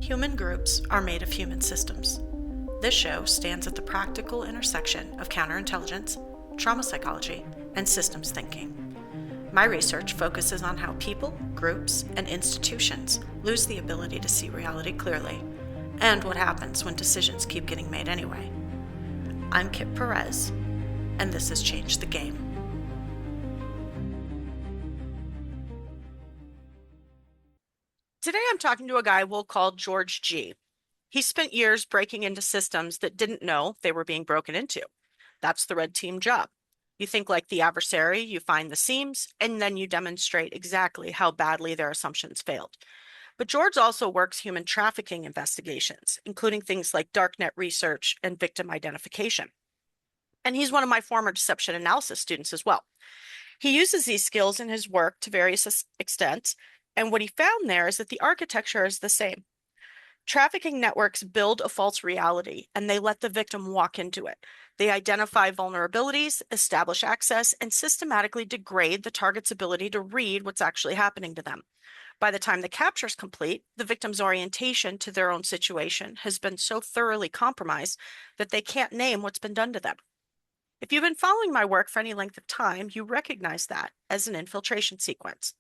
Human groups are made of human systems. This show stands at the practical intersection of counterintelligence, trauma psychology, and systems thinking. My research focuses on how people, groups, and institutions lose the ability to see reality clearly, and what happens when decisions keep getting made anyway. I'm Kip Perez, and this has changed the game. Today I'm talking to a guy we'll call George G. He spent years breaking into systems that didn't know they were being broken into. That's the red team job. You think like the adversary, you find the seams, and then you demonstrate exactly how badly their assumptions failed. But George also works human trafficking investigations, including things like darknet research and victim identification. And he's one of my former deception analysis students as well. He uses these skills in his work to various extents, and what he found there is that the architecture is the same. Trafficking networks build a false reality and they let the victim walk into it. They identify vulnerabilities, establish access, and systematically degrade the target's ability to read what's actually happening to them. By the time the capture is complete, the victim's orientation to their own situation has been so thoroughly compromised that they can't name what's been done to them. If you've been following my work for any length of time, you recognize that as an infiltration sequence.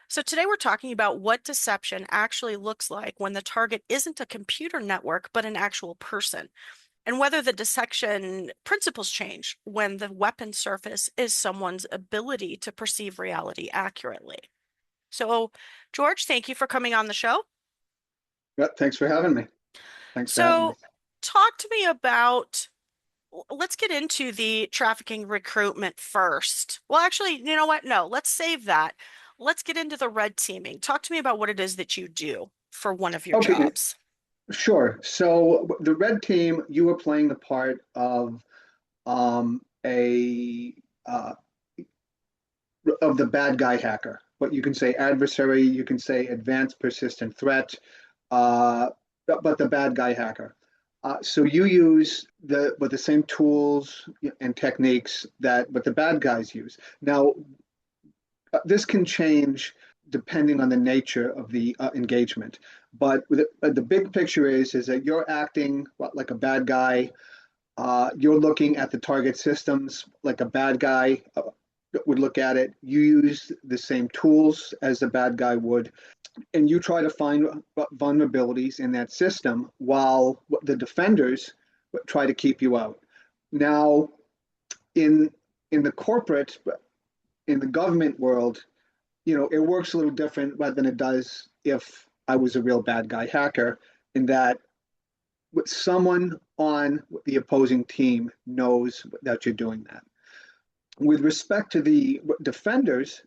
So today we're talking about what deception actually looks like when the target isn't a computer network, but an actual person, and whether the deception principles change when the weapon surface is someone's ability to perceive reality accurately. So, George, thank you for coming on the show. Yeah, thanks for having me. Thanks for having me. So, talk to me about, let's get into the trafficking recruitment first. Well, actually, you know what? No, let's save that. Let's get into the red teaming. Talk to me about what it is that you do for one of your Okay, jobs. sure. So the red team, you were playing the part of a of the bad guy hacker. What you can say adversary, you can say advanced persistent threat, uh, but the bad guy hacker. So you use the same tools and techniques that what the bad guys use. Now, this can change depending on the nature of the engagement. But the big picture is that you're acting like a bad guy. You're looking at the target systems like a bad guy would look at it. You use the same tools as the bad guy would, and you try to find vulnerabilities in that system while the defenders try to keep you out. Now, in in the corporate in the government world, it works a little different than it does if I was a real bad guy hacker, in that someone on the opposing team knows that you're doing that. With respect to the defenders,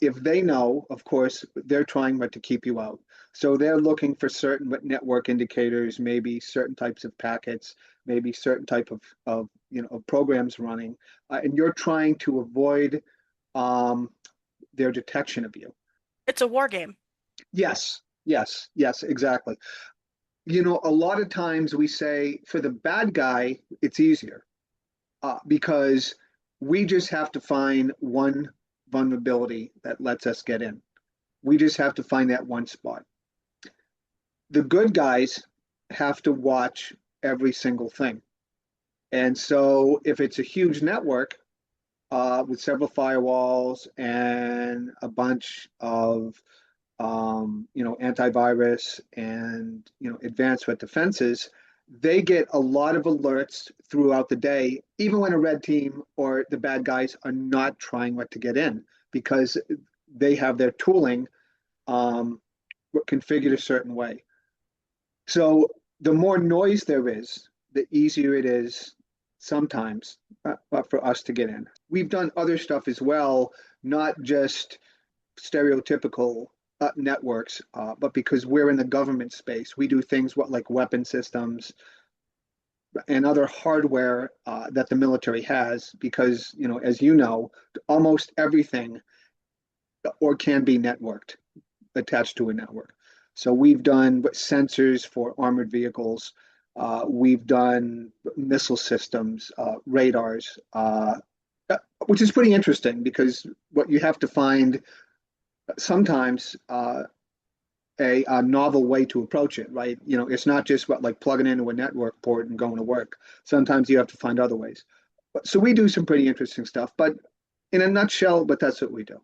if they know, of course, they're trying to keep you out. So they're looking for certain network indicators, maybe certain types of packets, maybe certain type of programs running, and you're trying to avoid um, their detection of you. It's a war game. Yes, yes, yes, exactly. A lot of times we say for the bad guy, it's easier because we just have to find one vulnerability that lets us get in. We just have to find that one spot. The good guys have to watch every single thing. And so if it's a huge network with several firewalls and a bunch of antivirus and advanced threat defenses, they get a lot of alerts throughout the day, even when a red team or the bad guys are not trying to get in, because they have their tooling configured a certain way. So the more noise there is, the easier it is sometimes for us to get in. We've done other stuff as well, not just stereotypical networks, but because we're in the government space, we do things like weapon systems and other hardware that the military has, because, as you know, almost everything or can be networked, attached to a network. So we've done sensors for armored vehicles. We've done missile systems, radars, which is pretty interesting because what you have to find sometimes a novel way to approach it, right? It's not just what like plugging into a network port and going to work. Sometimes you have to find other ways. So we do some pretty interesting stuff, but in a nutshell, but that's what we do.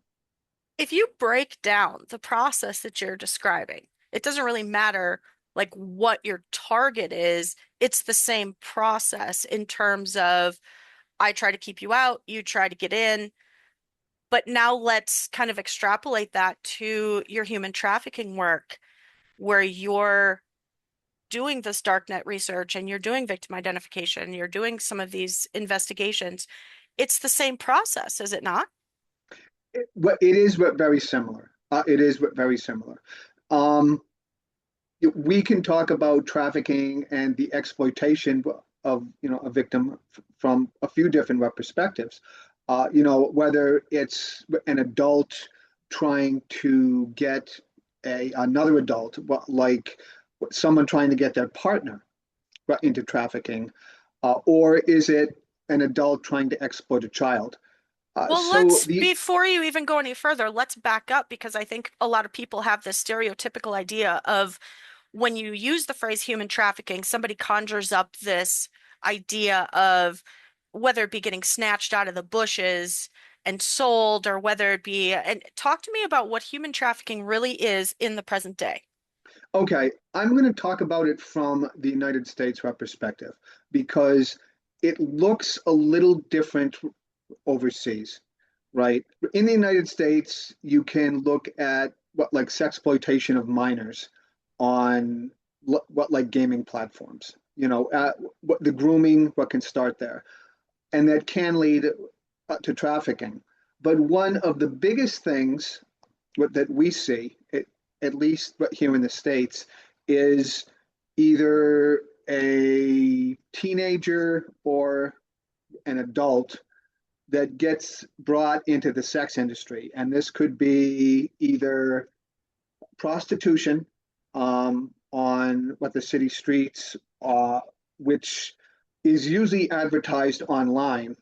If you break down the process that you're describing, it doesn't really matter like what your target is. It's the same process in terms of I try to keep you out, you try to get in. But now let's kind of extrapolate that to your human trafficking work, where you're doing this darknet research and you're doing victim identification, you're doing some of these investigations. It's the same process, is it not? It is very similar. It is very similar. Um, we can talk about trafficking and the exploitation of a victim from a few different perspectives. Whether it's an adult trying to get another adult, like someone trying to get their partner into trafficking, or is it an adult trying to exploit a child? Well, So before you even go any further, let's back up because I think a lot of people have this stereotypical idea of when you use the phrase human trafficking, somebody conjures up this idea of whether it be getting snatched out of the bushes and sold or whether it be, and talk to me about what human trafficking really is in the present day. Okay, I'm going to talk about it from the United States perspective because it looks a little different overseas, right? In the United States, you can look at what like sexploitation of minors on what like gaming platforms, what the grooming, what can start there, and that can lead to trafficking. But one of the biggest things that we see, at least here in the States, is either a teenager or an adult that gets brought into the sex industry. And this could be either prostitution on what the city streets, which is usually advertised online,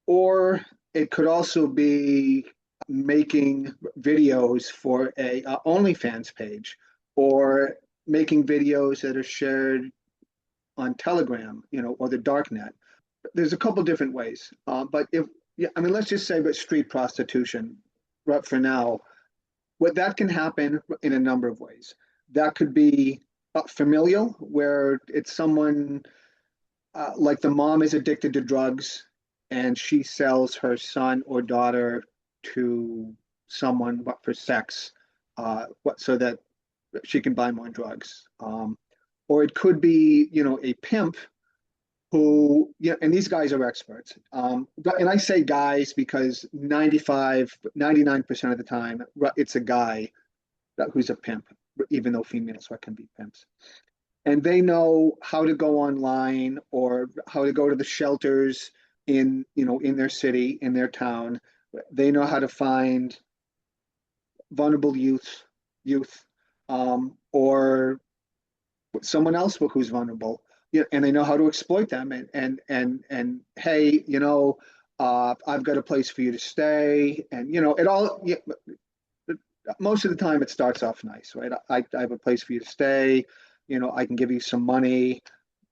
or it could also be making videos for a OnlyFans page, or making videos that are shared on Telegram, or the darknet. There's a couple different ways, but if yeah, I mean, let's just say but street prostitution, right, for now. What that can happen in a number of ways. That could be familial, where it's someone like the mom is addicted to drugs and she sells her son or daughter to someone for sex, so that she can buy more drugs. Or it could be, a pimp who, and these guys are experts. And I say guys because 99% of the time, it's a guy who's a pimp, even though females can be pimps. And they know how to go online or how to go to the shelters in their city, in their town. They know how to find vulnerable youth, or someone else who's vulnerable, and they know how to exploit them. And hey, I've got a place for you to stay, and it all. Most of the time, it starts off nice, right? I have a place for you to stay. I can give you some money.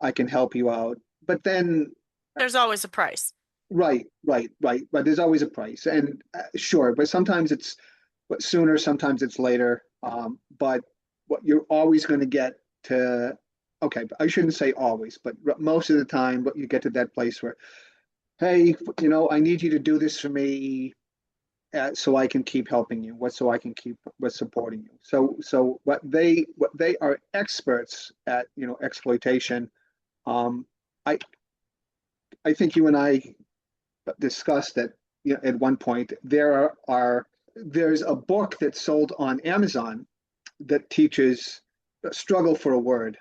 I can help you out. But then, There's always a price. right. But there's always a price, and sure, but sometimes it's but sooner, sometimes it's later. But what you're always going to get to, okay, I shouldn't say always, but most of the time, what you get to that place where, hey, I need you to do this for me, so I can keep helping you. So I can keep supporting you. So what they are experts at, exploitation. Um, I I think you and I discussed that, at one point there's a book that's sold on Amazon that teaches struggle for a word.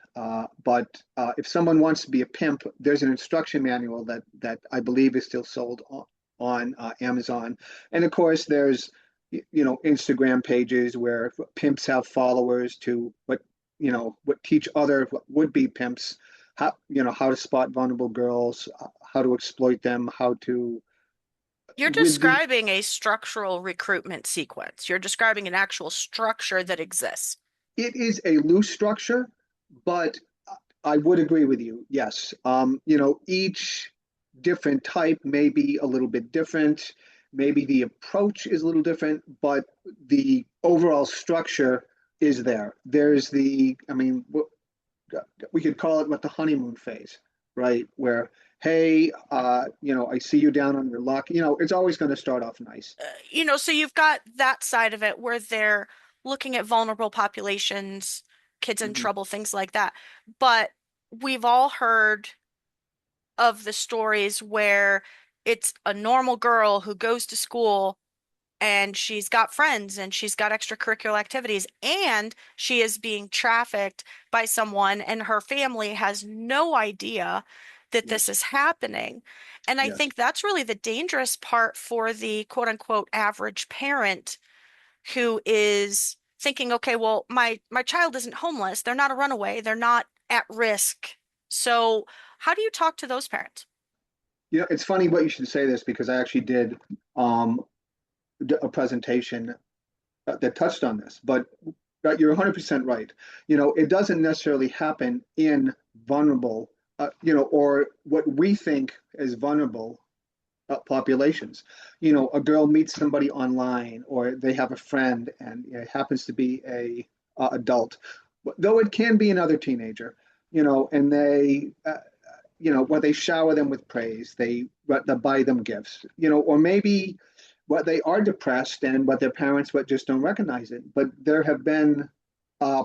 But if someone wants to be a pimp, there's an instruction manual that I believe is still sold on Amazon. And of course, there's Instagram pages where pimps have followers to what teach other would be pimps how to spot vulnerable girls, how to exploit them, how to You're with the describing a structural recruitment sequence. You're describing an actual structure that exists. It is a loose structure, but I would agree with you. Yes. Each different type may be a little bit different. Maybe the approach is a little different, but the overall structure is there. I mean, we could call it what the honeymoon phase, right? Where, hey, I see you down on your luck. It's always going to start off nice. So you've got that side of it where they're looking at vulnerable populations, kids in Mhm. trouble, things like that. But we've all heard of the stories where it's a normal girl who goes to school and she's got friends and she's got extracurricular activities and she is being trafficked by someone and her family has no idea that this Yes, is happening. And I yes. think that's really the dangerous part for the quote unquote average parent who is thinking, okay, well, my child isn't homeless, they're not a runaway, they're not at risk. So how do you talk to those parents? It's funny what you should say this because I actually did um, a presentation that touched on this, but you're 100% right. It doesn't necessarily happen in vulnerable, or what we think is vulnerable populations. A girl meets somebody online, or they have a friend, and it happens to be a adult, though it can be another teenager. And where they shower them with praise, they buy them gifts, or maybe what they are depressed and what their parents what just don't recognize it. But there have been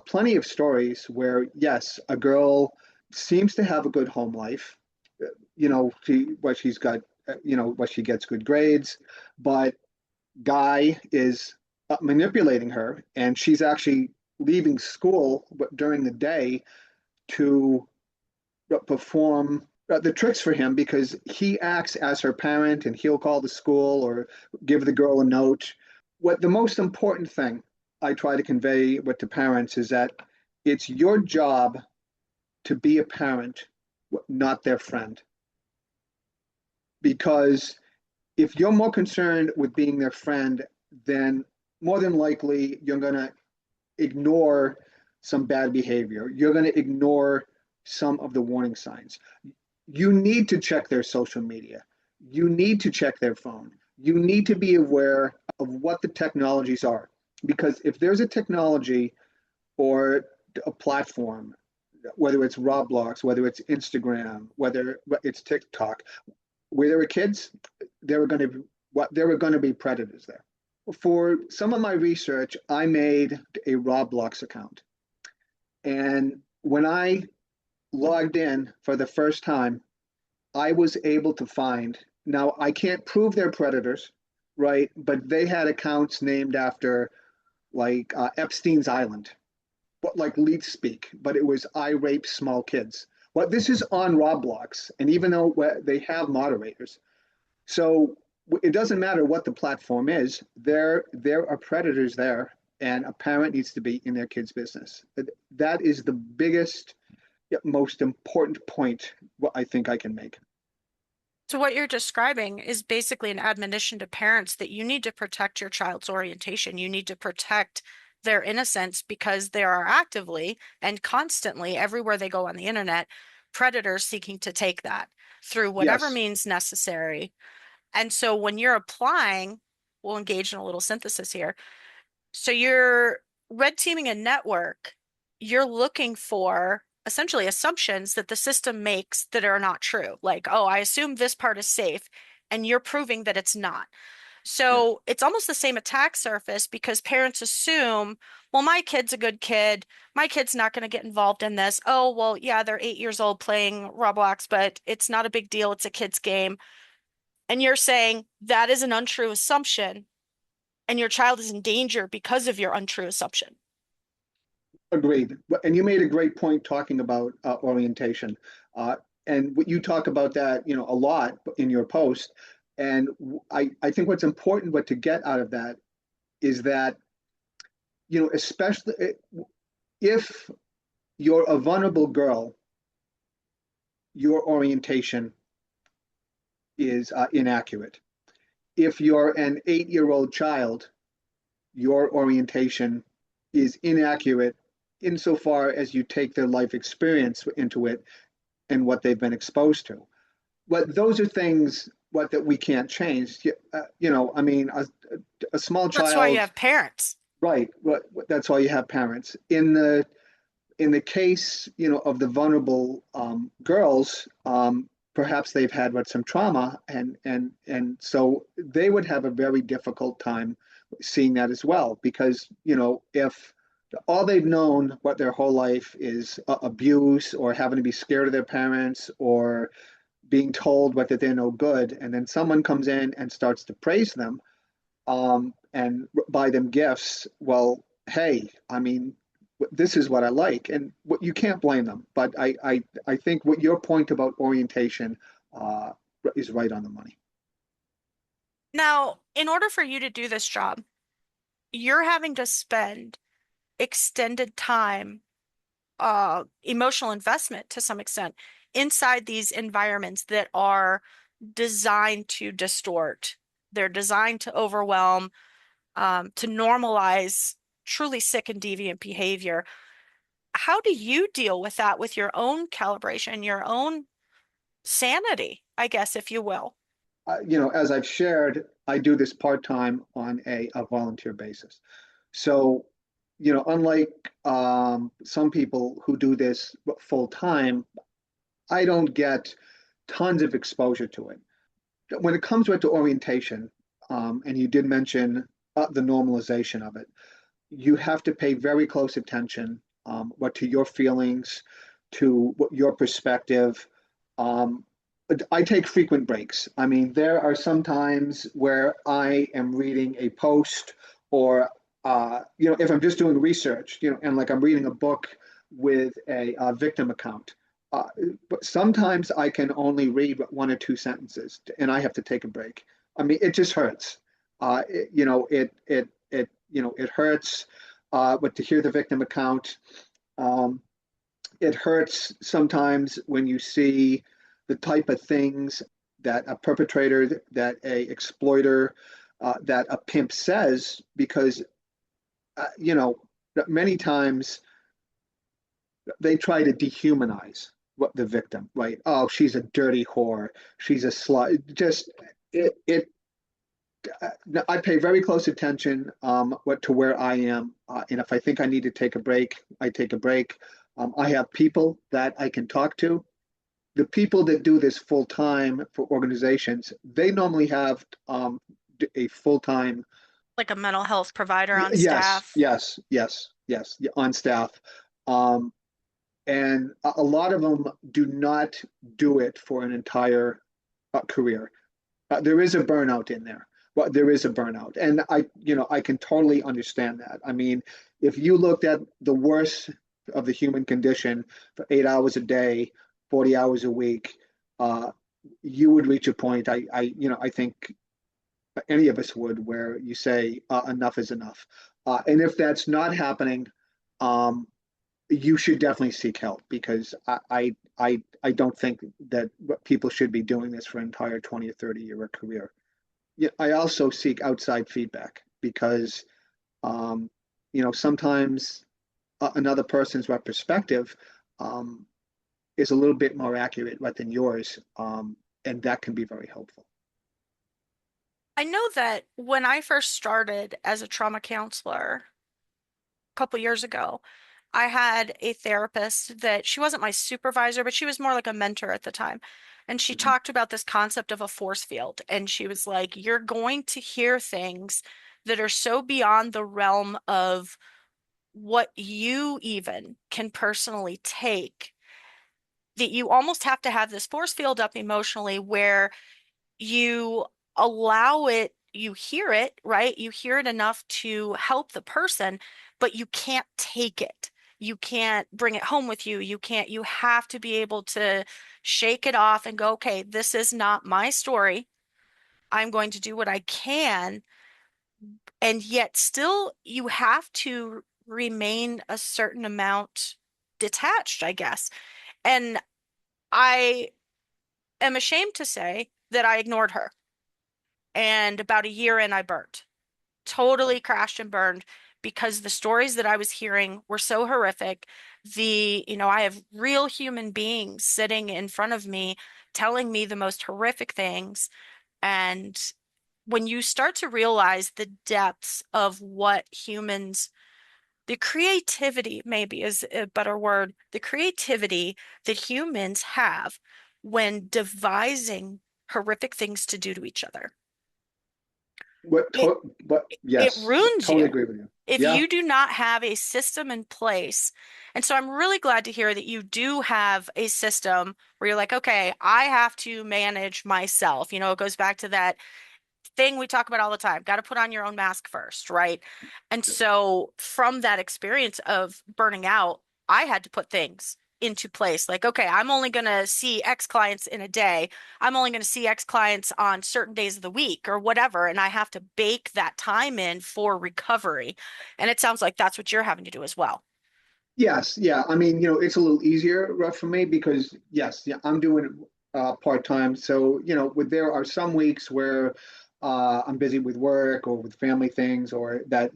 plenty of stories where yes, a girl seems to have a good home life. She's got, what she gets good grades, but guy is manipulating her, and she's actually leaving school during the day to perform the tricks for him because he acts as her parent and he'll call the school or give the girl a note. What the most important thing I try to convey with the parents is that it's your job to be a parent, not their friend. Because if you're more concerned with being their friend, then more than likely you're going to ignore some bad behavior. You're going to ignore some of the warning signs. You need to check their social media. You need to check their phone. You need to be aware of what the technologies are. Because if there's a technology or a platform, whether it's Roblox, whether it's Instagram, whether it's TikTok, where there were kids, there were going to be predators there. For some of my research, I made a Roblox account, and when I logged in for the first time, I was able to find. Now, I can't prove they're predators, right? But they had accounts named after like Epstein's Island, but like leet speak, but it was I rape small kids. Well, this is on Roblox, and even though they have moderators, so it doesn't matter what the platform is. There are predators there, and a parent needs to be in their kid's business. That is the biggest, most important point what I think I can make. So what you're describing is basically an admonition to parents that you need to protect your child's orientation. You need to protect their innocence because there are actively and constantly, everywhere they go on the internet, predators seeking to take that through whatever Yes, means necessary. And so when you're applying, we'll engage in a little synthesis here. So you're red teaming a network, you're looking for essentially assumptions that the system makes that are not true. Like, oh, I assume this part is safe, and you're proving that it's not. yes. So it's almost the same attack surface because parents assume, well, my kid's a good kid. My kid's not going to get involved in this. Oh, well, yeah, they're 8 years old playing Roblox, but it's not a big deal. It's a kid's game. And you're saying that is an untrue assumption, and your child is in danger because of your untrue assumption. Agreed. And you made a great point talking about orientation. Uh, and you talk about that, a lot in your post. And I think what's important, what to get out of that is that, especially if you're a vulnerable girl, your orientation is inaccurate. If you're an 8-year-old child, your orientation is inaccurate insofar as you take their life experience into it and what they've been exposed to. But those are things what that we can't change. I mean, a small That's why you child, have parents. right? That's why you have parents. In the case, of the vulnerable girls, perhaps they've had some trauma, and so they would have a very difficult time seeing that as well, because if all they've known what their whole life is abuse or having to be scared of their parents or being told what that they're no good, and then someone comes in and starts to praise them and buy them gifts. Well, hey, I mean, this is what I like, and what you can't blame them. But I think what your point about orientation uh, is right on the money. Now, in order for you to do this job, you're having to spend extended time, emotional investment to some extent inside these environments that are designed to distort. They're designed to overwhelm, to normalize truly sick and deviant behavior. How do you deal with that with your own calibration, your own sanity, I guess, if you will? As I've shared, I do this part time on a volunteer basis. So, unlike some people who do this full time, I don't get tons of exposure to it. When it comes to orientation, and you did mention the normalization of it, you have to pay very close attention what to your feelings, to what your perspective. Um, I take frequent breaks. I mean, there are some times where I am reading a post or if I'm just doing research, and like I'm reading a book with a victim account. Uh, but sometimes I can only read one or two sentences, and I have to take a break. I mean, it just hurts. It hurts. But to hear the victim account, um, it hurts sometimes when you see the type of things that a perpetrator, that a exploiter, that a pimp says, because uh, you know many times they try to dehumanize what the victim, right? Oh, she's a dirty whore. She's a slut. Just it. I pay very close attention what to where I am, and if I think I need to take a break, I take a break. I have people that I can talk to. The people that do this full time for organizations, they normally have a full time. Like a mental health provider on Yes, staff. yes, yes, yes, on staff. Um, and a lot of them do not do it for an entire career. There is a burnout in there. Well, there is a burnout, and I can totally understand that. I mean, if you looked at the worst of the human condition for 8 hours a day, 40 hours a week, uh, you would reach a point. I think any of us would, where you say enough is enough. And if that's not happening, um, you should definitely seek help, because I don't think that people should be doing this for an entire 20 or 30-year career. Yeah, I also seek outside feedback, because sometimes another person's perspective um, is a little bit more accurate than yours, and that can be very helpful. I know that when I first started as a trauma counselor a couple years ago, I had a therapist that she wasn't my supervisor, but she was more like a mentor at the time. And she Mhm. talked about this concept of a force field. And she was like, you're going to hear things that are so beyond the realm of what you even can personally take that you almost have to have this force field up emotionally where you allow it, you hear it, right? You hear it enough to help the person, but you can't take it. You can't bring it home with you. You can't, you have to be able to shake it off and go, okay, this is not my story. I'm going to do what I can. And yet, still, you have to remain a certain amount detached, I guess. And I am ashamed to say that I ignored her. And about a year in, I burned, totally crashed and burned because the stories that I was hearing were so horrific. I have real human beings sitting in front of me telling me the most horrific things. And when you start to realize the depths of what humans, the creativity maybe is a better word, the creativity that humans have when devising horrific things to do to each other. What, It to, what, it yes, ruins totally you agree with you. if Yeah. you do not have a system in place. And so I'm really glad to hear that you do have a system where you're like, okay, I have to manage myself. It goes back to that thing we talk about all the time. Got to put on your own mask first, right? And so from that experience of burning out, I had to put things into place. Like, okay, I'm only going to see X clients in a day. I'm only going to see X clients on certain days of the week or whatever. And I have to bake that time in for recovery. And it sounds like that's what you're having to do as well. Yes, yeah. I mean, it's a little easier for me because yes, yeah, I'm doing it part-time. So, there are some weeks where I'm busy with work or with family things or that,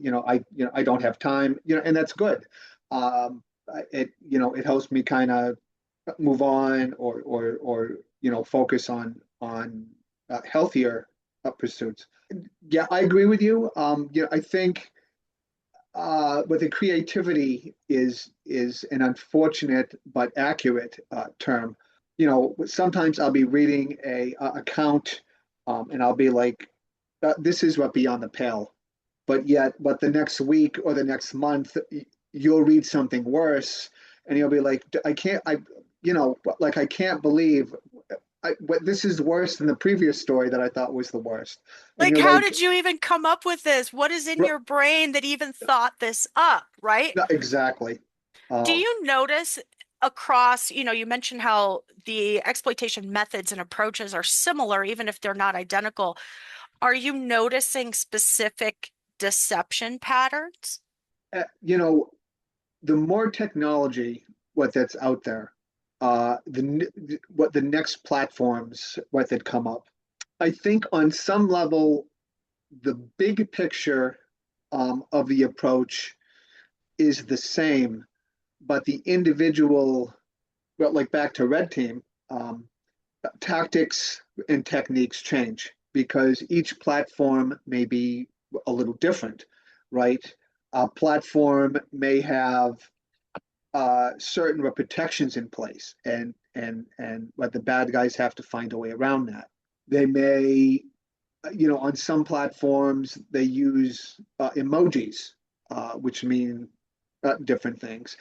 I don't have time, and that's good. It helps me kind of move on or focus on healthier pursuits. Yeah, I agree with you. I think but the creativity is an unfortunate but accurate term. Sometimes I'll be reading a account, and I'll be like, "This is what beyond the pale," but the next week or the next month, you'll read something worse, and you'll be like, "I can't, like I can't believe." What this is worse than the previous story that I thought was the worst, and Like, you're how like, did you even come up with this? What is in your brain that even thought this up, right? exactly. Do Uh, you notice across, you mentioned how the exploitation methods and approaches are similar, even if they're not identical. Are you noticing specific deception patterns? uh, you know, the more technology what that's out there, what the next platforms what that come up. I think on some level, the big picture of the approach is the same, but the individual, well, like back to red team, tactics and techniques change because each platform may be a little different, right? A platform may have certain protections in place, and but the bad guys have to find a way around that. They may, on some platforms they use emojis, which mean different things,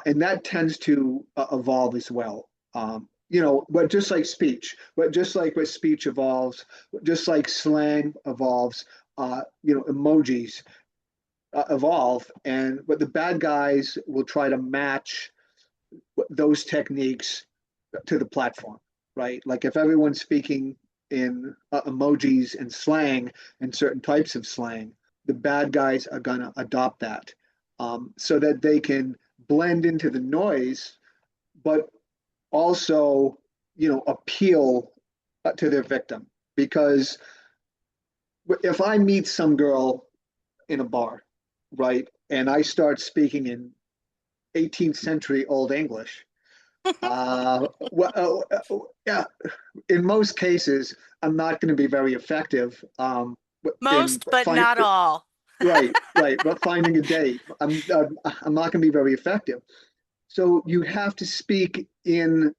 and that tends to evolve as well. But just like speech, but just like what speech evolves, just like slang evolves, emojis evolve, and but the bad guys will try to match those techniques to the platform, right? Like if everyone's speaking in emojis and slang and certain types of slang, the bad guys are going to adopt that so that they can blend into the noise, but also, appeal to their victim. Because if I meet some girl in a bar, right, and I start speaking in 18th century Old English, yeah, in most cases, I'm not going to be very effective in Most, but finding not all. right, but finding a date. I'm not going to be very effective. So you have to speak in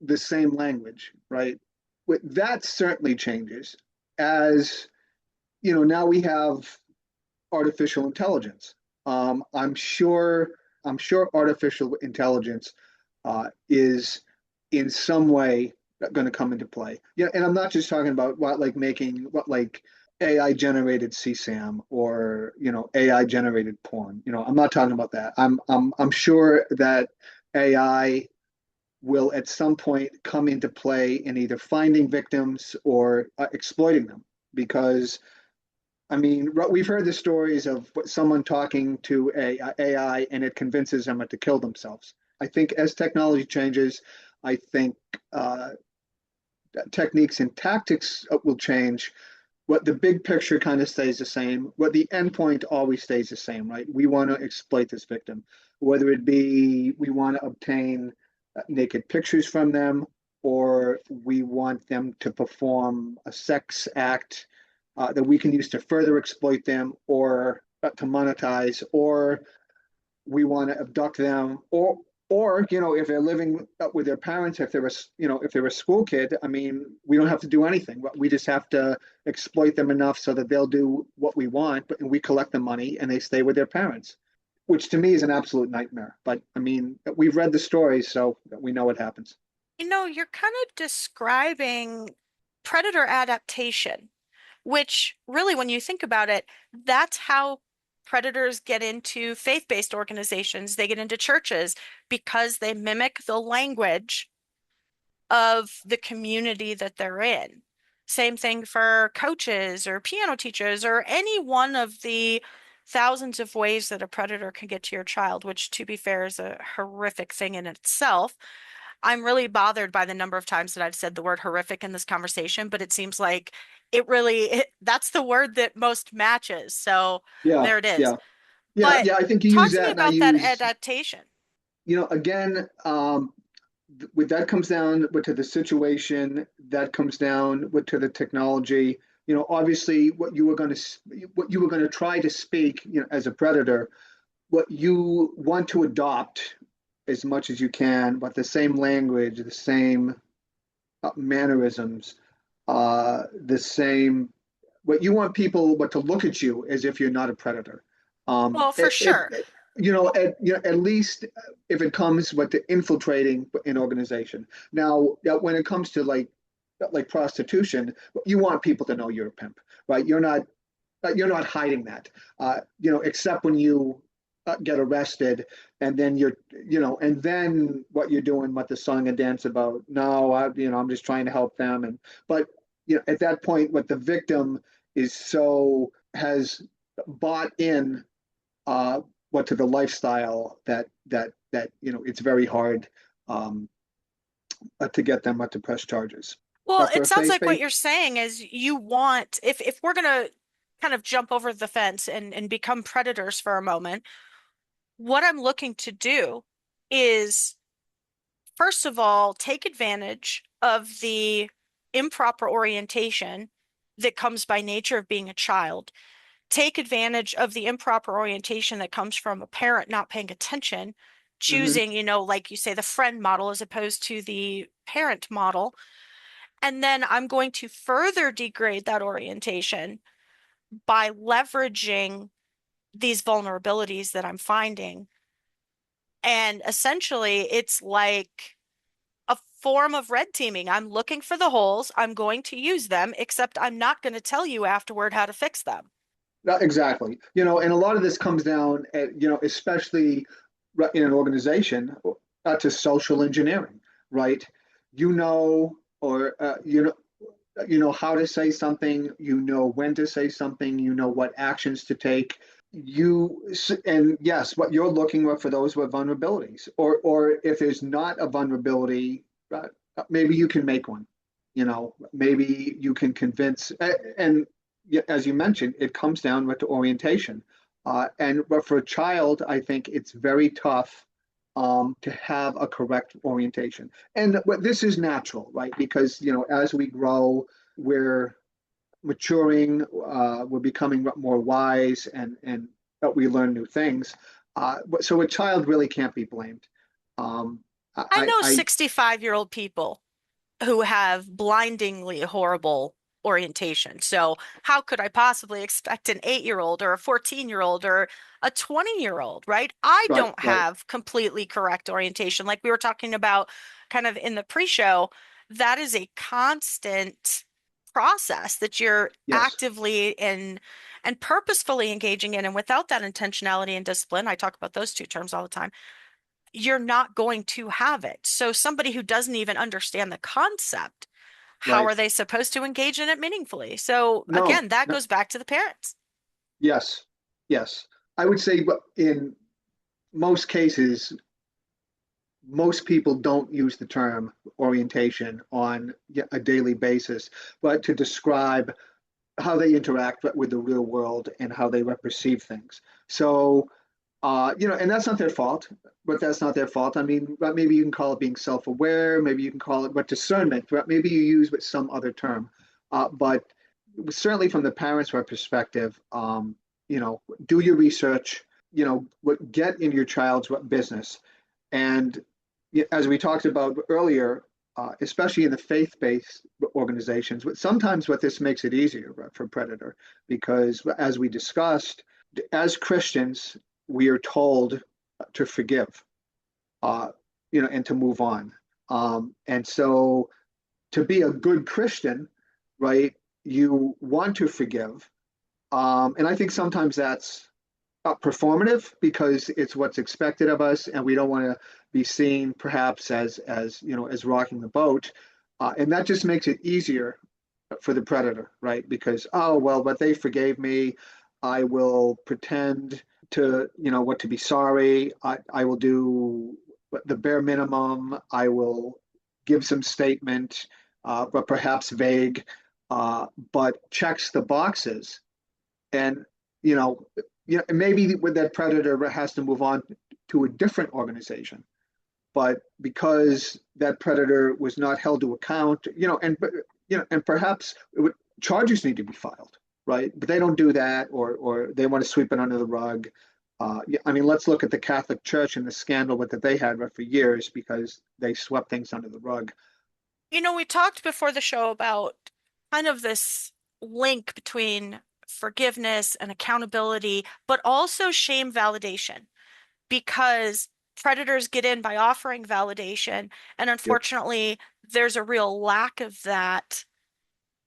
the same language, right? That certainly changes as now we have artificial intelligence. Um, I'm sure I'm sure artificial intelligence is in some way going to come into play. Yeah, and I'm not just talking about what like AI generated CSAM or AI generated porn. I'm not talking about that. I'm sure that AI will at some point come into play in either finding victims or exploiting them because I mean, we've heard the stories of someone talking to a AI and it convinces them to kill themselves. I think as technology changes, I think techniques and tactics will change, what the big picture kind of stays the same. What the end point always stays the same, right? We want to exploit this victim, whether it be we want to obtain naked pictures from them, or we want them to perform a sex act that we can use to further exploit them, or to monetize, or we want to abduct them, or if they're living with their parents, if they're if they're a school kid, I mean, we don't have to do anything. We just have to exploit them enough so that they'll do what we want, but we collect the money and they stay with their parents, which to me is an absolute nightmare. But I mean, we've read the stories, so we know what happens. You're kind of describing predator adaptation, which really, when you think about it, that's how predators get into faith-based organizations. They get into churches because they mimic the language of the community that they're in. Same thing for coaches or piano teachers or any one of the thousands of ways that a predator can get to your child, which, to be fair, is a horrific thing in itself. I'm really bothered by the number of times that I've said the word horrific in this conversation, but it seems like that's the word that most matches. So Yeah, there it is. yeah, yeah, But yeah. I think you talk use to me that, and I about that use, adaptation. again, with that comes down to the situation, that comes down to the technology. Obviously, what you were going to try to speak, as a predator, what you want to adopt as much as you can, but the same language, the same mannerisms, the same. What you want people, but to look at you as if you're not a predator. Well, for sure. At least if it comes with the infiltrating an organization. Now, when it comes to like prostitution, you want people to know you're a pimp, right? You're not hiding that, except when you get arrested, and then and then what you're doing, what the song and dance about. No, I'm just trying to help them, but at that point, what the victim is so has bought in, what to the lifestyle that it's very hard, um, to get them to press charges. Well, But for it a sounds faith like what based, you're saying is you want, if we're gonna kind of jump over the fence and become predators for a moment, what I'm looking to do is, first of all, take advantage of the improper orientation that comes by nature of being a child. Take advantage of the improper orientation that comes from a parent not paying attention, mm-hmm, choosing, like you say, the friend model as opposed to the parent model. And then I'm going to further degrade that orientation by leveraging these vulnerabilities that I'm finding. And essentially, it's like a form of red teaming. I'm looking for the holes, I'm going to use them, except I'm not going to tell you afterward how to fix them. exactly. And a lot of this comes down especially in an organization, to social engineering, right? You know, or how to say something, when to say something, what actions to take. And yes, what you're looking for those with vulnerabilities, or if there's not a vulnerability, maybe you can make one. Maybe you can convince, and as you mentioned, it comes down with the orientation. But for a child, I think it's very tough, to have a correct orientation. And this is natural, right? Because as we grow, we're maturing, we're becoming more wise, and we learn new things. So a child really can't be blamed. Um, I know I 65-year-old people who have blindingly horrible orientation. So, how could I possibly expect an 8-year-old or a 14-year-old or a 20-year-old, right? I right, don't right, have completely correct orientation. Like we were talking about kind of in the pre-show, that is a constant process that you're yes, actively and purposefully engaging in. And without that intentionality and discipline, I talk about those two terms all the time, you're not going to have it. So somebody who doesn't even understand the concept, how right. are they supposed to engage in it meaningfully? So No, again, that no, goes back to the parents. yes, yes. I would say, in most cases, most people don't use the term orientation on a daily basis, but to describe how they interact with the real world and how they perceive things. So, and that's not their fault, but that's not their fault. I mean, but maybe you can call it being self-aware, maybe you can call it, but discernment, but maybe you use with some other term. But certainly from the parents' perspective, do your research, get in your child's business. And as we talked about earlier, especially in the faith-based organizations, sometimes what this makes it easier for predator, because as we discussed, as Christians, we are told to forgive, uh, and to move on. And so to be a good Christian, right, you want to forgive. And I think sometimes that's performative because it's what's expected of us, and we don't want to be seen perhaps as rocking the boat, and that just makes it easier for the predator, right? Because oh well, but they forgave me, I will pretend to what to be sorry. I will do the bare minimum. I will give some statement, but perhaps vague, but checks the boxes and you know, maybe with that predator has to move on to a different organization. But because that predator was not held to account, and perhaps charges need to be filed, right? But they don't do that, or they want to sweep it under the rug. I mean, let's look at the Catholic Church and the scandal that they had for years because they swept things under the rug. We talked before the show about kind of this link between forgiveness and accountability, but also shame validation, because predators get in by offering validation, and Yep, unfortunately, there's a real lack of that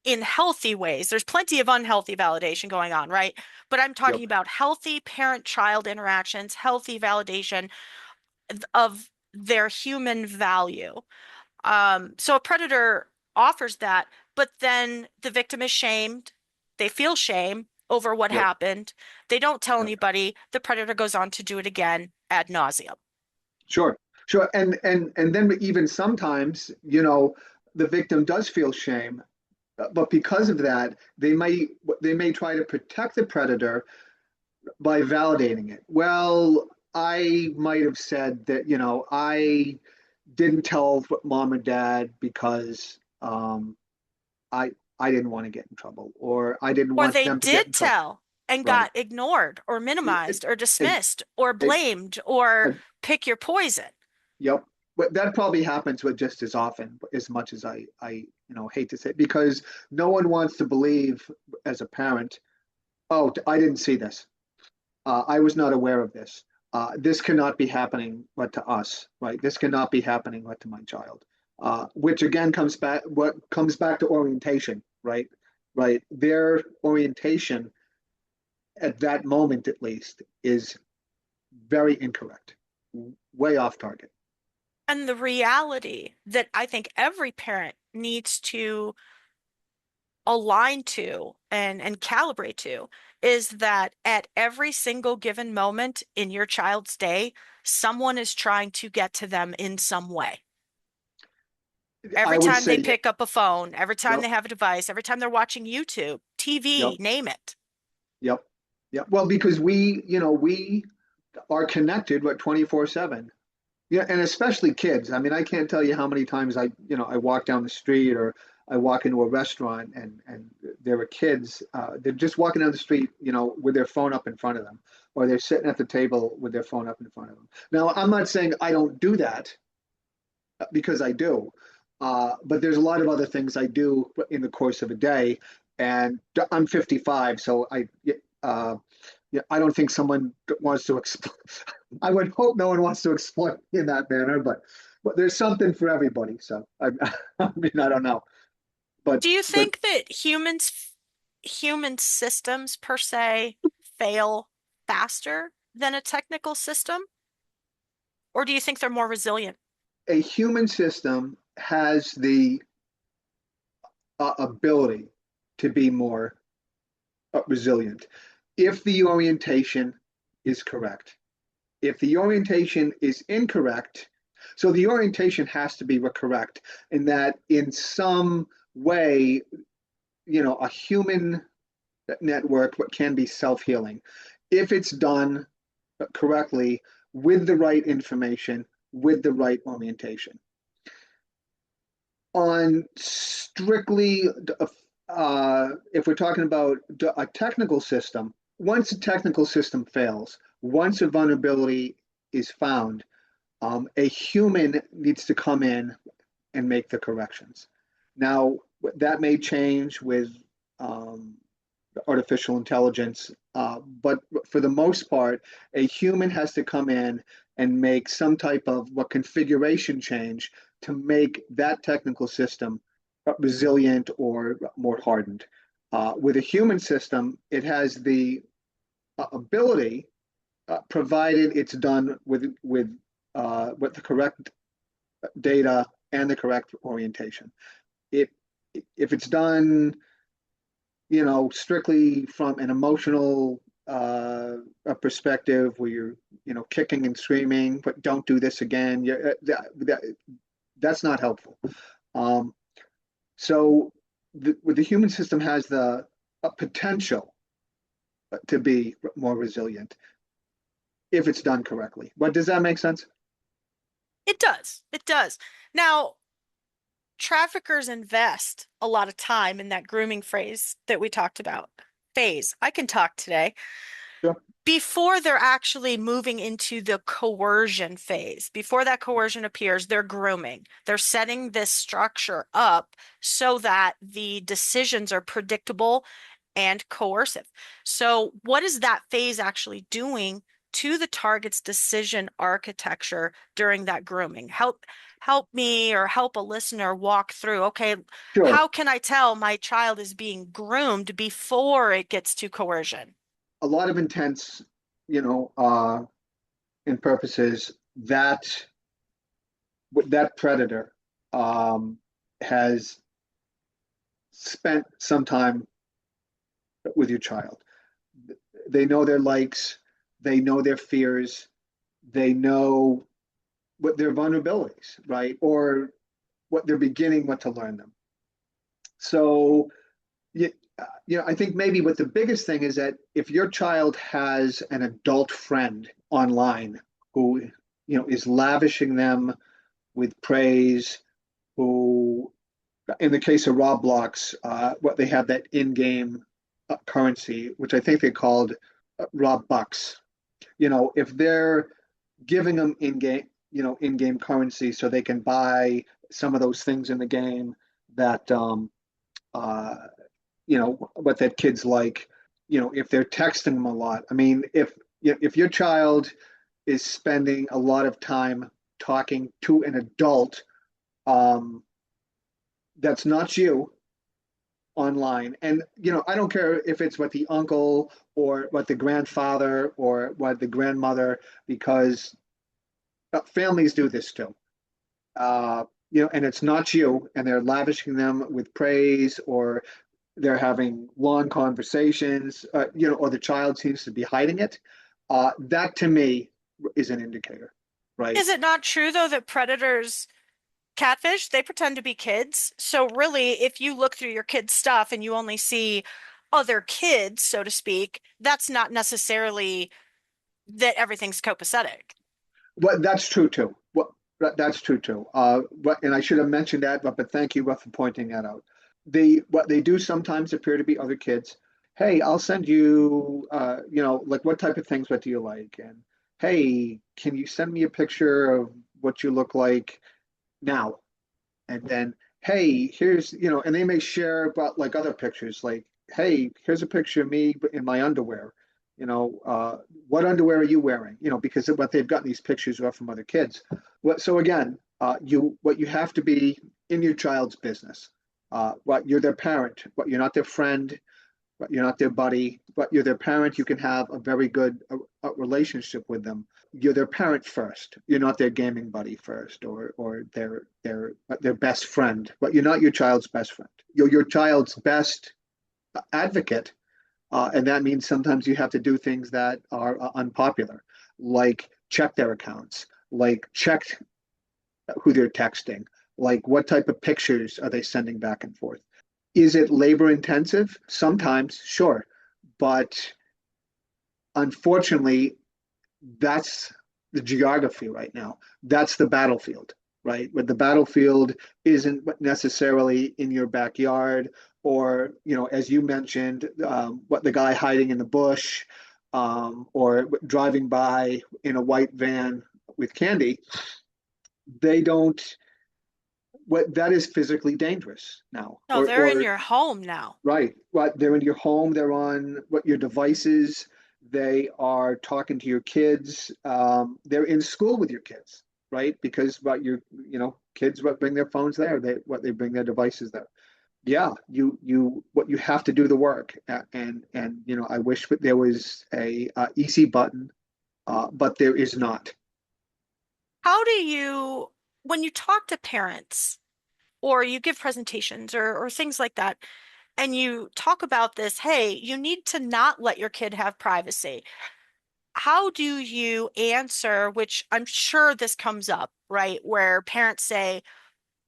in healthy ways. There's plenty of unhealthy validation going on, right? But I'm yep. talking about healthy parent-child interactions, healthy validation of their human value. So a predator offers that, but then the victim is shamed. They feel shame over what Yep. happened. They don't tell Yep. anybody. The predator goes on to do it again ad nauseum. Sure, sure. And then even sometimes, the victim does feel shame, but because of that, they may try to protect the predator by validating it. Well, I might have said that, I didn't tell mom and dad because I I didn't want to get in trouble, or I didn't Or want they them to get in did trouble. tell and Right. got ignored or It, minimized or it, dismissed or it, blamed or it, pick your poison. Yep. But that probably happens with just as often, as much as I hate to say it, because no one wants to believe as a parent, oh, I didn't see this. I was not aware of this. This cannot be happening but to us, right? This cannot be happening but to my child. Which again comes back to orientation, right? Right. Their orientation at that moment, at least, is very incorrect, way off target. And the reality that I think every parent needs to align to and calibrate to is that at every single given moment in your child's day, someone is trying to get to them in some way. I Every would time they say, pick up a phone, every time yep, they have a device, every time they're watching YouTube, yep, TV, name it. yep, yep. Well, because we are connected, 24/7. Yeah, and especially kids. I mean, I can't tell you how many times I walk down the street or I walk into a restaurant and there are kids. They're just walking down the street, with their phone up in front of them, or they're sitting at the table with their phone up in front of them. Now, I'm not saying I don't do that because I do, but there's a lot of other things I do in the course of a day, and I'm 55, so uh, I don't think someone wants to explain. I would hope no one wants to exploit me in that manner, but there's something for everybody. So I mean, I don't know, but Do you but think that human systems per se fail faster than a technical system? Or do you think they're more resilient? a human system has the ability to be more resilient if the orientation is correct. If the orientation is incorrect, so the orientation has to be correct in that in some way, a human network, but can be self-healing if it's done correctly with the right information, with the right orientation. On strictly, if we're talking about a technical system, once a technical system fails, once a vulnerability is found, a human needs to come in and make the corrections. Now, that may change with um, artificial intelligence, but for the most part, a human has to come in and make some type of what configuration change to make that technical system resilient or more hardened. With a human system, it has the ability, provided it's done with the correct data and the correct orientation. It if it's done, strictly from an emotional perspective, where you're, kicking and screaming, but don't do this again. That's not helpful. Um, so the human system has the potential to be more resilient if it's done correctly. But does that make sense? It does. It does. Now, traffickers invest a lot of time in that grooming phrase that we talked about. Phase. I can talk today. Sure. Before they're actually moving into the coercion phase, before that coercion appears, they're grooming. They're setting this structure up so that the decisions are predictable and coercive. So, what is that phase actually doing to the target's decision architecture during that grooming? Help me or help a listener walk through, okay, Sure. how can I tell my child is being groomed before it gets to coercion? A lot of intents, you know, and purposes that that predator um, has spent some time with your child. They know their likes, they know their fears, they know what their vulnerabilities, right? Or what they're beginning what to learn them. So, I think maybe what the biggest thing is that if your child has an adult friend online who, is lavishing them with praise, who, in the case of Roblox, what they have that in-game currency, which I think they called Robux. If they're giving them in-game currency so they can buy some of those things in the game that uh, what that kid's like. If they're texting them a lot. I mean, if your child is spending a lot of time talking to an adult, um, that's not you online. And I don't care if it's what the uncle or what the grandfather or what the grandmother, because families do this too. Uh, and it's not you, and they're lavishing them with praise, or they're having long conversations, or the child seems to be hiding it. That to me is an indicator, right? Is it not true, though, that predators catfish? They pretend to be kids. So, really, if you look through your kid's stuff and you only see other kids, so to speak, that's not necessarily that everything's copacetic. Well, that's true too. That's true too. And I should have mentioned that, but thank you for pointing that out. What they do sometimes appear to be other kids. Hey, I'll send you, like what type of things, what do you like? And hey, can you send me a picture of what you look like now? And then, hey, here's, and they may share about like other pictures, like, hey, here's a picture of me in my underwear. What underwear are you wearing? Because what they've gotten these pictures are from other kids. So again, what you have to be in your child's business. What you're their parent, what you're not their friend, but you're not their buddy, but you're their parent. You can have a very good relationship with them. You're their parent first. You're not their gaming buddy first, or their best friend. But you're not your child's best friend. You're your child's best advocate, and that means sometimes you have to do things that are unpopular, like check their accounts, like check who they're texting, like what type of pictures are they sending back and forth. Is it labor intensive? Sometimes, sure. but unfortunately, that's the geography right now. That's the battlefield, right? But the battlefield isn't necessarily in your backyard, or as you mentioned, what the guy hiding in the bush, or driving by in a white van with candy. They don't. What that is physically dangerous now, No, or they're in or your home now. right. What they're in your home, they're on what your devices, they are talking to your kids, they're in school with your kids, right? Because what your kids what bring their phones there, they bring their devices there. Yeah, you what you have to do the work, and I wish that there was a easy button, but there is not. How do you, when you talk to parents or you give presentations or things like that, and you talk about this, hey, you need to not let your kid have privacy. How do you answer, which I'm sure this comes up, right? Where parents say,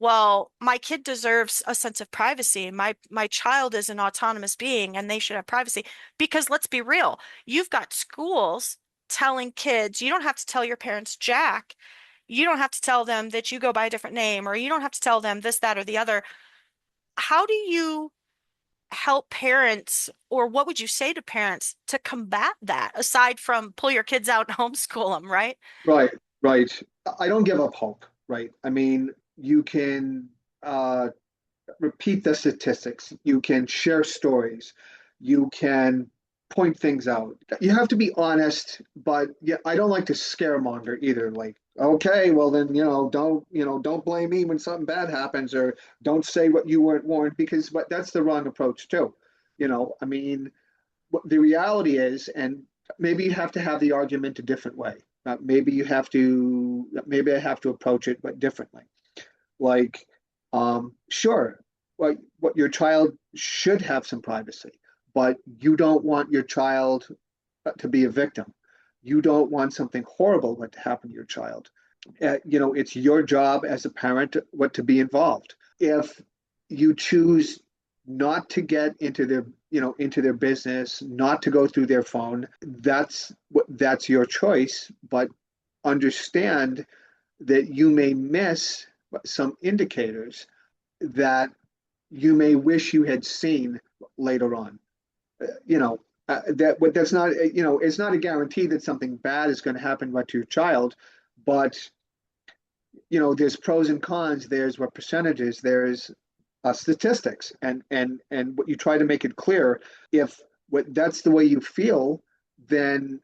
well, my kid deserves a sense of privacy. My child is an autonomous being and they should have privacy. Because let's be real, you've got schools telling kids, you don't have to tell your parents Jack. You don't have to tell them that you go by a different name, or you don't have to tell them this, that, or the other. How do you help parents, or what would you say to parents to combat that aside from pull your kids out and homeschool them, right? Right, right. I don't give up hope, right? I mean, you can repeat the statistics, you can share stories, you can point things out. You have to be honest, but yeah, I don't like to scaremonger either. Like, okay, well then, don't blame me when something bad happens, or don't say what you weren't warned, because but that's the wrong approach too. I mean, what the reality is, and maybe you have to have the argument a different way. Maybe I have to approach it, but differently. Like, sure, what your child should have some privacy, but you don't want your child to be a victim. You don't want something horrible to happen to your child. It's your job as a parent what to be involved. If you choose not to get into their business, not to go through their phone, that's your choice. But understand that you may miss some indicators that you may wish you had seen later on. That's not, it's not a guarantee that something bad is going to happen to your child, but there's pros and cons. There's what percentages. There's statistics, and what you try to make it clear. If what that's the way you feel, then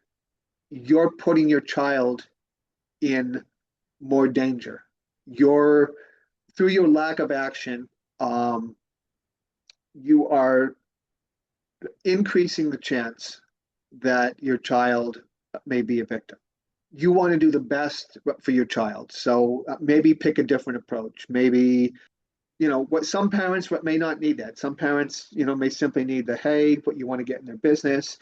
you're putting your child in more danger. You're through your lack of action, you are increasing the chance that your child may be a victim. You want to do the best for your child, so maybe pick a different approach. Maybe what some parents what may not need that. Some parents may simply need the hey, but you want to get in their business.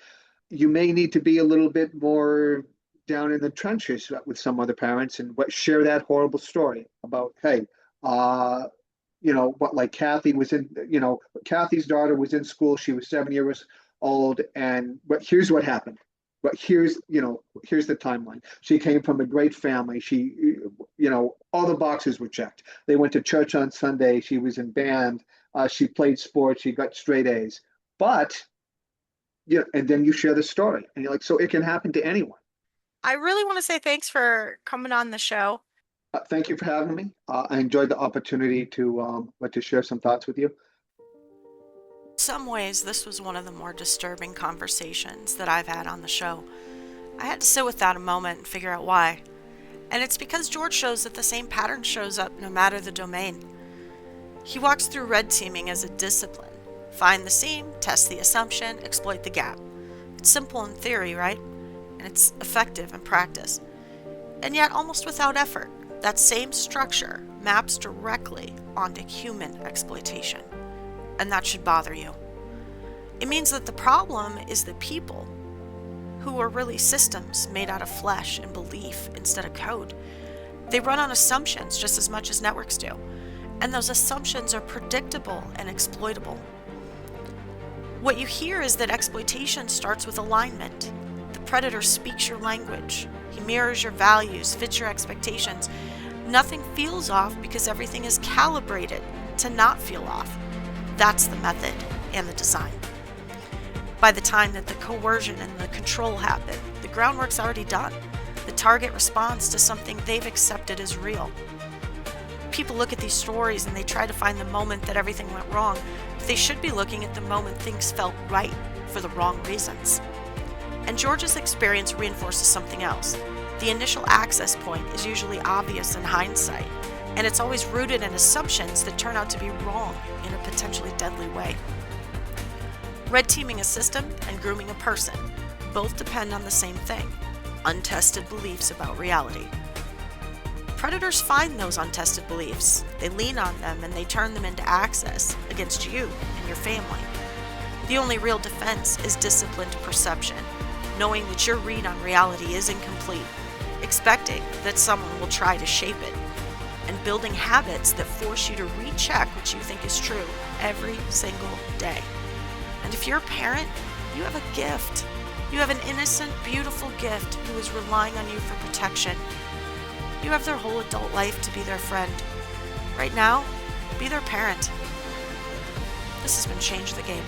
You may need to be a little bit more down in the trenches with some other parents and share that horrible story about, hey, uh, what like Kathy's daughter was in school. She was 7 years old, and but here's what happened. But here's the timeline. She came from a great family. All the boxes were checked. They went to church on Sunday. She was in band. She played sports. She got straight A's. But and then you share the story, and you're like, so it can happen to anyone. I really want to say thanks for coming on the show. Thank you for having me. I enjoyed the opportunity to share some thoughts with you. In some ways, this was one of the more disturbing conversations that I've had on the show. I had to sit with that a moment and figure out why. And it's because George shows that the same pattern shows up no matter the domain. He walks through red teaming as a discipline. Find the seam, test the assumption, exploit the gap. It's simple in theory, right? And it's effective in practice. And yet, almost without effort, that same structure maps directly onto human exploitation. And that should bother you. It means that the problem is the people, who are really systems made out of flesh and belief instead of code. They run on assumptions just as much as networks do. And those assumptions are predictable and exploitable. What you hear is that exploitation starts with alignment. The predator speaks your language. He mirrors your values, fits your expectations. Nothing feels off because everything is calibrated to not feel off. That's the method and the design. By the time that the coercion and the control happen, the groundwork's already done. The target responds to something they've accepted as real. People look at these stories and they try to find the moment that everything went wrong, but they should be looking at the moment things felt right for the wrong reasons. And George's experience reinforces something else. The initial access point is usually obvious in hindsight, and it's always rooted in assumptions that turn out to be wrong in a potentially deadly way. Red teaming a system and grooming a person both depend on the same thing: untested beliefs about reality. Predators find those untested beliefs, they lean on them, and they turn them into access against you and your family. The only real defense is disciplined perception, knowing that your read on reality is incomplete, expecting that someone will try to shape it, and building habits that force you to recheck what you think is true every single day. And if you're a parent, you have a gift. You have an innocent, beautiful gift who is relying on you for protection. You have their whole adult life to be their friend. Right now, be their parent. This has been Change the Game.